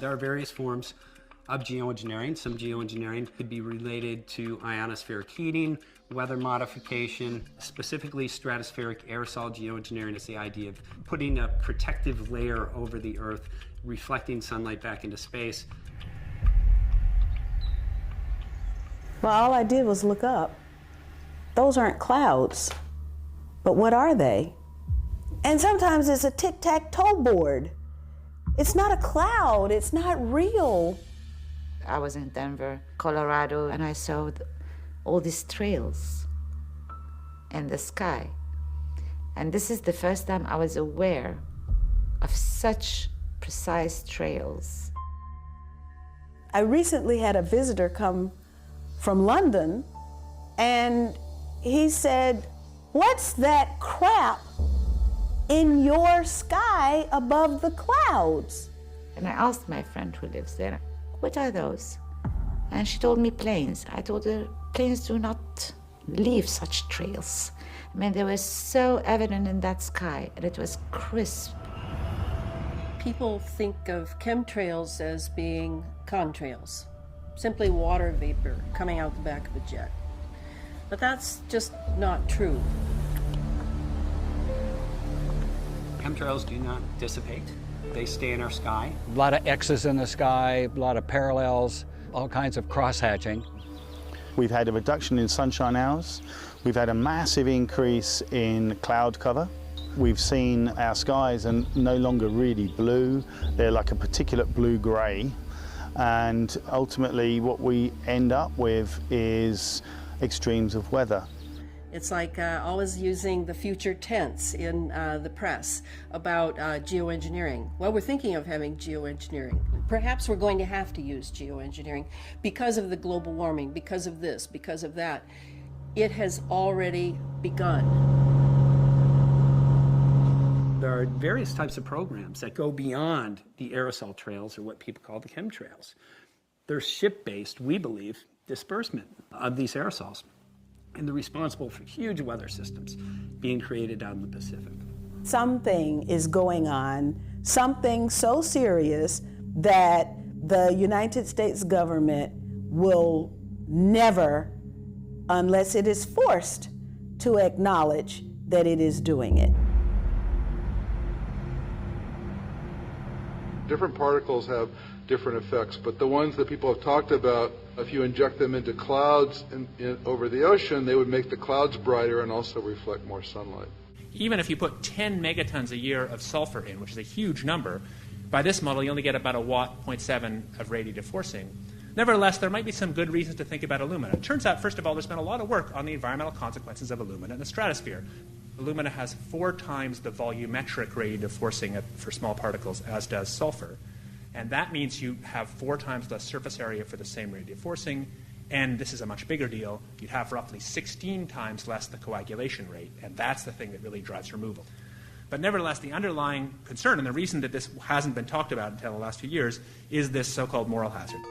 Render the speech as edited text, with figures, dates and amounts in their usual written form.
There are various forms of geoengineering. Some geoengineering could be related to ionospheric heating, weather modification. Specifically, stratospheric aerosol geoengineering is the idea of putting a protective layer over the Earth, reflecting sunlight back into space. Well, all I did was look up. Those aren't clouds, but what are they? And sometimes it's a tic-tac-toe board. It's not a cloud, it's not real. I was in Denver, Colorado, and I saw all these trails in the sky. And this is the first time I was aware of such precise trails. I recently had a visitor come from London, and he said, "What's that crap in your sky above the clouds?" And I asked my friend who lives there, "What are those?" And she told me planes. I told her, planes do not leave such trails. I mean, they were so evident in that sky, and it was crisp. People think of chemtrails as being contrails, simply water vapor coming out the back of a jet. But that's just not true. Chemtrails do not dissipate. They stay in our sky. A lot of X's in the sky, a lot of parallels, all kinds of cross-hatching. We've had a reduction in sunshine hours. We've had a massive increase in cloud cover. We've seen our skies are no longer really blue. They're like a particulate blue-grey. And ultimately what we end up with is extremes of weather. It's like always using the future tense in the press about geoengineering. Well, we're thinking of having geoengineering. Perhaps we're going to have to use geoengineering because of the global warming, because of this, because of that. It has already begun. There are various types of programs that go beyond the aerosol trails, or what people call the chemtrails. They're ship-based, we believe, disbursement of these aerosols. And they're responsible for huge weather systems being created out in the Pacific. Something is going on, something so serious that the United States government will never, unless it is forced, to acknowledge that it is doing it. Different particles have different effects, but the ones that people have talked about, if you inject them into clouds over the ocean, they would make the clouds brighter and also reflect more sunlight. Even if you put 10 megatons a year of sulfur in, which is a huge number, by this model you only get about a watt, 0.7 of radiative forcing. Nevertheless, there might be some good reasons to think about alumina. It turns out, first of all, there's been a lot of work on the environmental consequences of alumina in the stratosphere. Alumina has 4 times the volumetric radiative forcing for small particles as does sulfur. And that means you have 4 times less surface area for the same radiative forcing, and this is a much bigger deal. You'd have roughly 16 times less the coagulation rate, and that's the thing that really drives removal. But nevertheless, the underlying concern, and the reason that this hasn't been talked about until the last few years, is this so-called moral hazard.